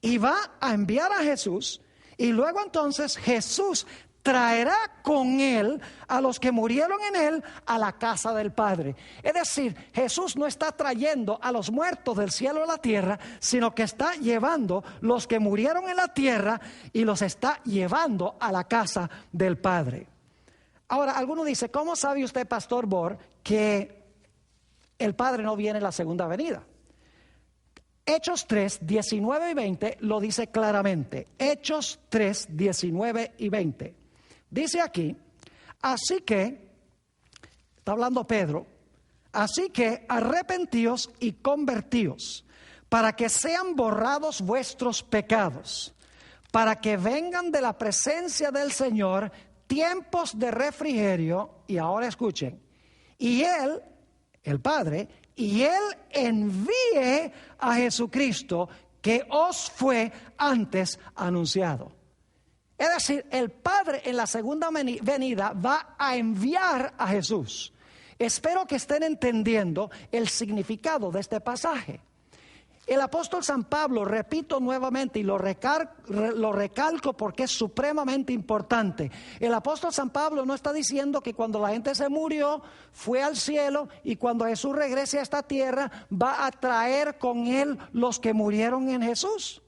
y va a enviar a Jesús, y luego entonces Jesús traerá con él a los que murieron en él a la casa del Padre. Es decir, Jesús no está trayendo a los muertos del cielo a la tierra, sino que está llevando los que murieron en la tierra y los está llevando a la casa del Padre. Ahora, alguno dice: ¿cómo sabe usted, Pastor Bor, que el Padre no viene en la segunda venida? Hechos 3, 19 y 20 lo dice claramente. Hechos 3, 19 y 20. Dice aquí: así que, está hablando Pedro, así que arrepentíos y convertíos, para que sean borrados vuestros pecados, para que vengan de la presencia del Señor tiempos de refrigerio. Y ahora escuchen: y Él, el Padre, y Él envíe a Jesucristo, que os fue antes anunciado. Es decir, el Padre en la segunda venida va a enviar a Jesús. Espero que estén entendiendo el significado de este pasaje. El apóstol San Pablo, repito nuevamente y lo recalco porque es supremamente importante. El apóstol San Pablo no está diciendo que cuando la gente se murió fue al cielo, y cuando Jesús regrese a esta tierra va a traer con él los que murieron en Jesús.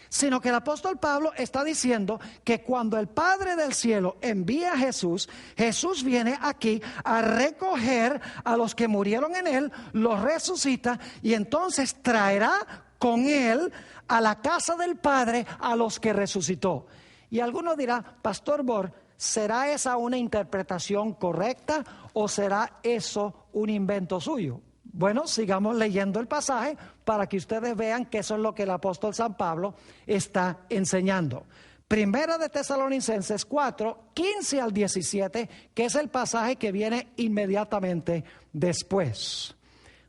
Sino que el apóstol Pablo está diciendo que cuando el Padre del cielo envía a Jesús, Jesús viene aquí a recoger a los que murieron en él, los resucita, y entonces traerá con él a la casa del Padre a los que resucitó. Y alguno dirá: Pastor Bor, ¿será esa una interpretación correcta o será eso un invento suyo? Bueno, sigamos leyendo el pasaje para que ustedes vean que eso es lo que el apóstol San Pablo está enseñando. Primera de Tesalonicenses 4, 15 al 17, que es el pasaje que viene inmediatamente después.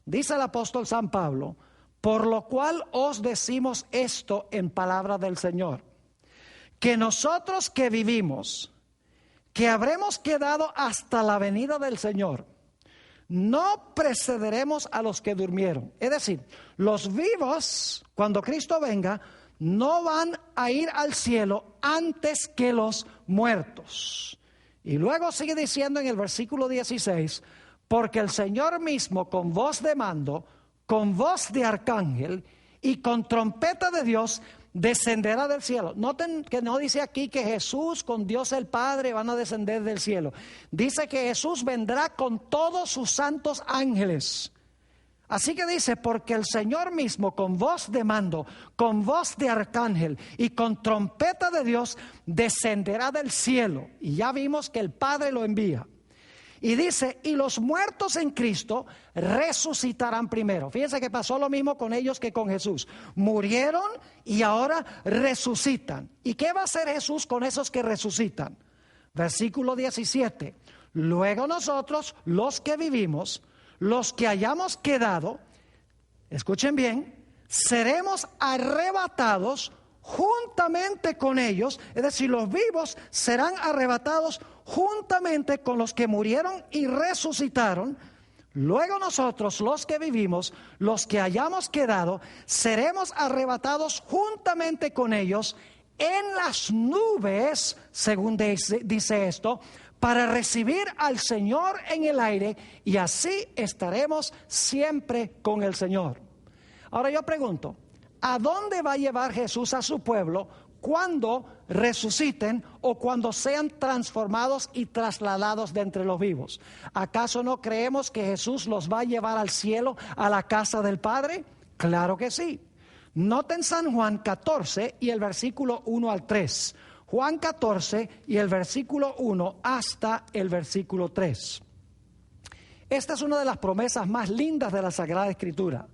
Dice el apóstol San Pablo: por lo cual os decimos esto en palabra del Señor, que nosotros que vivimos, que habremos quedado hasta la venida del Señor, no precederemos a los que durmieron. Es decir, los vivos, cuando Cristo venga, no van a ir al cielo antes que los muertos. Y luego sigue diciendo en el versículo 16: porque el Señor mismo, con voz de mando, con voz de arcángel y con trompeta de Dios, descenderá del cielo. Noten que no dice aquí que Jesús con Dios el Padre van a descender del cielo. Dice que Jesús vendrá con todos sus santos ángeles. Así que dice: porque el Señor mismo, con voz de mando, con voz de arcángel y con trompeta de Dios, descenderá del cielo. Y ya vimos que el Padre lo envía. Y dice: y los muertos en Cristo resucitarán primero. Fíjense que pasó lo mismo con ellos que con Jesús. Murieron y ahora resucitan. ¿Y qué va a hacer Jesús con esos que resucitan? Versículo 17. Luego nosotros, los que vivimos, los que hayamos quedado, escuchen bien, seremos arrebatados juntamente con ellos, es decir, los vivos serán arrebatados juntamente con los que murieron y resucitaron. Luego nosotros, los que vivimos, los que hayamos quedado, seremos arrebatados juntamente con ellos en las nubes, según dice esto, para recibir al Señor en el aire, y así estaremos siempre con el Señor. Ahora yo pregunto, ¿a dónde va a llevar Jesús a su pueblo cuando resuciten o cuando sean transformados y trasladados de entre los vivos? ¿Acaso no creemos que Jesús los va a llevar al cielo, a la casa del Padre? Claro que sí. Noten San Juan 14 y el versículo 1 al 3. Juan 14 y el versículo 1 hasta el versículo 3. Esta es una de las promesas más lindas de la Sagrada Escritura.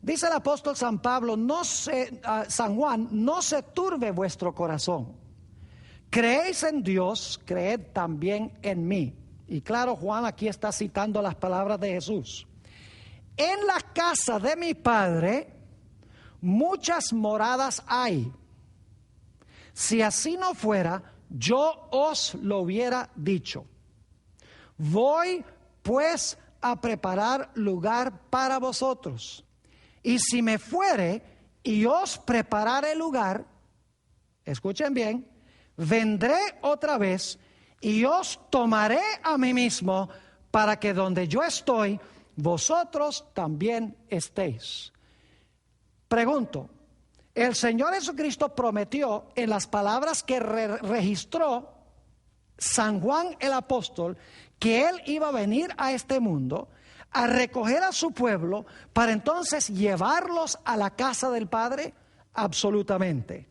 Dice el apóstol San Pablo, San Juan, no se turbe vuestro corazón. Creéis en Dios, creed también en mí. Y claro, Juan aquí está citando las palabras de Jesús. En la casa de mi Padre muchas moradas hay. Si así no fuera, yo os lo hubiera dicho. Voy pues a preparar lugar para vosotros. Y si me fuere y os preparare lugar, escuchen bien, vendré otra vez y os tomaré a mí mismo, para que donde yo estoy, vosotros también estéis. Pregunto, el Señor Jesucristo prometió en las palabras que registró San Juan el apóstol, que Él iba a venir a este mundo a recoger a su pueblo para entonces llevarlos a la casa del Padre. Absolutamente.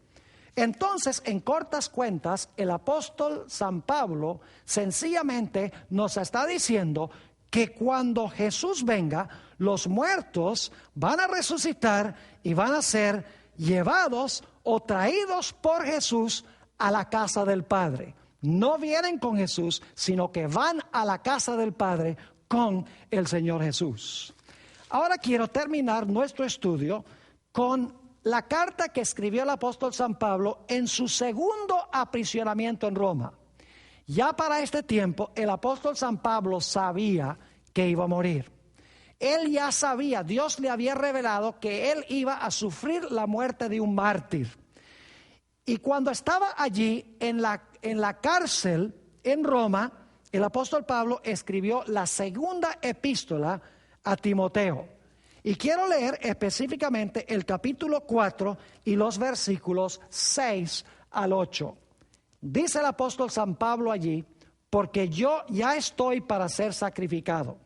Entonces, en cortas cuentas, el apóstol San Pablo sencillamente nos está diciendo que cuando Jesús venga, los muertos van a resucitar y van a ser llevados o traídos por Jesús a la casa del Padre. No vienen con Jesús, sino que van a la casa del Padre con el Señor Jesús. Ahora quiero terminar nuestro estudio con la carta que escribió el apóstol San Pablo en su segundo aprisionamiento en Roma. Ya para este tiempo el apóstol San Pablo sabía que iba a morir. Él ya sabía, Dios le había revelado que él iba a sufrir la muerte de un mártir. Y cuando estaba allí en la cárcel en Roma, el apóstol Pablo escribió la segunda epístola a Timoteo. Y quiero leer específicamente el capítulo 4 y los versículos 6 al 8. Dice el apóstol San Pablo allí: porque yo ya estoy para ser sacrificado,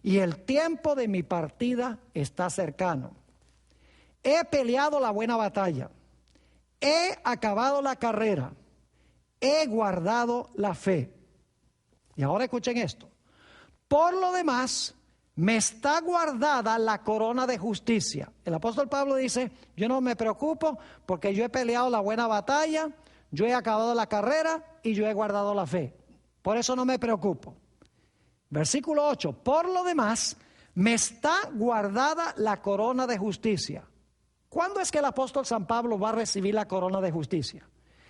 y el tiempo de mi partida está cercano. He peleado la buena batalla, he acabado la carrera, he guardado la fe. Y ahora escuchen esto: por lo demás, me está guardada la corona de justicia. El apóstol Pablo dice: yo no me preocupo porque yo he peleado la buena batalla, yo he acabado la carrera y yo he guardado la fe. Por eso no me preocupo. Versículo 8: por lo demás, me está guardada la corona de justicia. ¿Cuándo es que el apóstol San Pablo va a recibir la corona de justicia?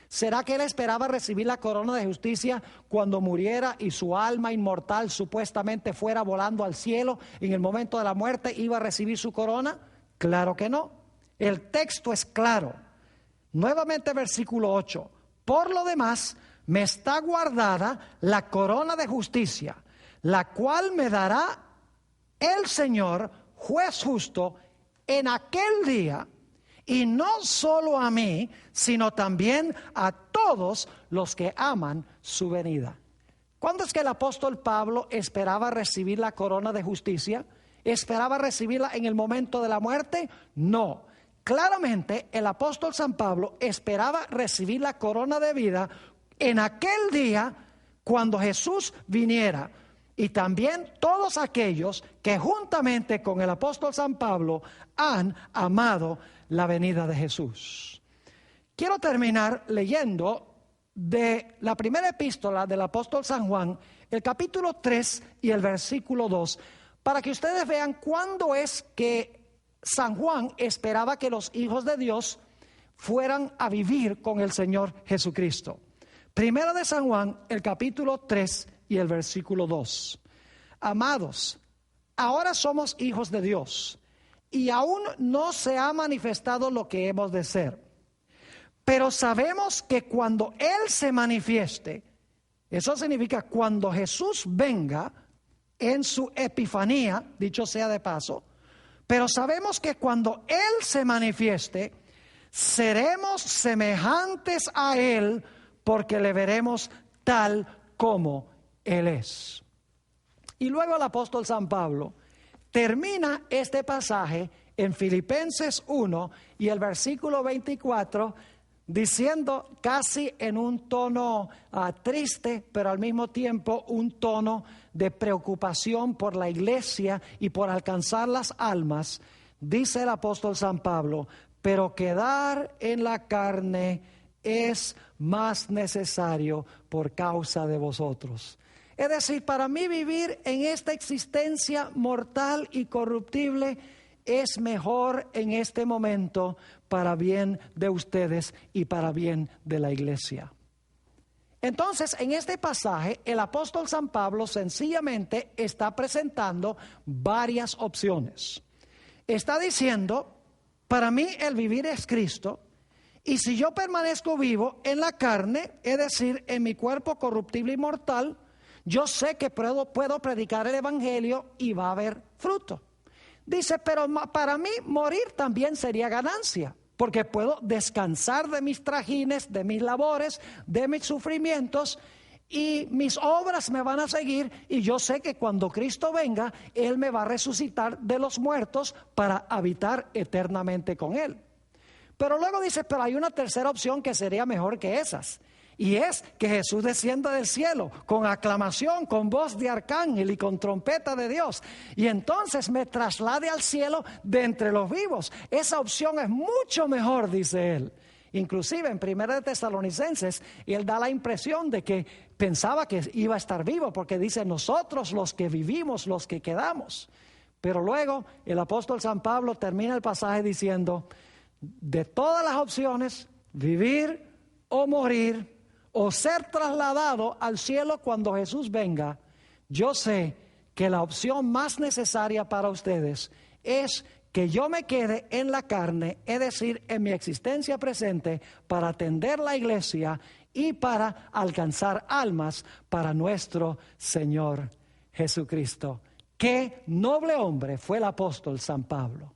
¿Será que él esperaba recibir la corona de justicia cuando muriera y su alma inmortal supuestamente fuera volando al cielo y en el momento de la muerte iba a recibir su corona? Claro que no. El texto es claro. Nuevamente versículo 8: por lo demás, me está guardada la corona de justicia, la cual me dará el Señor, juez justo, en aquel día. Y no solo a mí, sino también a todos los que aman su venida. ¿Cuándo es que el apóstol Pablo esperaba recibir la corona de justicia? ¿Esperaba recibirla en el momento de la muerte? No. Claramente el apóstol San Pablo esperaba recibir la corona de vida en aquel día cuando Jesús viniera. Y también todos aquellos que juntamente con el apóstol San Pablo han amado la venida de Jesús. Quiero terminar leyendo de la primera epístola del apóstol San Juan, el capítulo 3 y el versículo 2, para que ustedes vean cuándo es que San Juan esperaba que los hijos de Dios fueran a vivir con el Señor Jesucristo. Primera de San Juan, el capítulo 3 y el versículo 2. Amados, ahora somos hijos de Dios y aún no se ha manifestado lo que hemos de ser. Pero sabemos que cuando Él se manifieste, eso significa cuando Jesús venga en su epifanía, dicho sea de paso, pero sabemos que cuando Él se manifieste, seremos semejantes a Él porque le veremos tal como Él es. Y luego el apóstol San Pablo termina este pasaje en Filipenses 1 y el versículo 24 diciendo casi en un tono triste, pero al mismo tiempo un tono de preocupación por la iglesia y por alcanzar las almas, dice el apóstol San Pablo: pero quedar en la carne es más necesario por causa de vosotros. Es decir, para mí vivir en esta existencia mortal y corruptible es mejor en este momento para bien de ustedes y para bien de la iglesia. Entonces, en este pasaje, el apóstol San Pablo sencillamente está presentando varias opciones. Está diciendo: para mí el vivir es Cristo, y si yo permanezco vivo en la carne, es decir, en mi cuerpo corruptible y mortal, yo sé que puedo predicar el evangelio y va a haber fruto. Dice, pero para mí morir también sería ganancia, porque puedo descansar de mis trajines, de mis labores, de mis sufrimientos, y mis obras me van a seguir, y yo sé que cuando Cristo venga, Él me va a resucitar de los muertos para habitar eternamente con Él. Pero luego dice, pero hay una tercera opción que sería mejor que esas. Y es que Jesús descienda del cielo con aclamación, con voz de arcángel y con trompeta de Dios. Y entonces me traslade al cielo de entre los vivos. Esa opción es mucho mejor, dice él. Inclusive en 1 Tesalonicenses, él da la impresión de que pensaba que iba a estar vivo, porque dice, nosotros los que vivimos, los que quedamos. Pero luego el apóstol San Pablo termina el pasaje diciendo, de todas las opciones, vivir o morir, o ser trasladado al cielo cuando Jesús venga, yo sé que la opción más necesaria para ustedes es que yo me quede en la carne, es decir, en mi existencia presente, para atender la iglesia y para alcanzar almas para nuestro Señor Jesucristo. Qué noble hombre fue el apóstol San Pablo.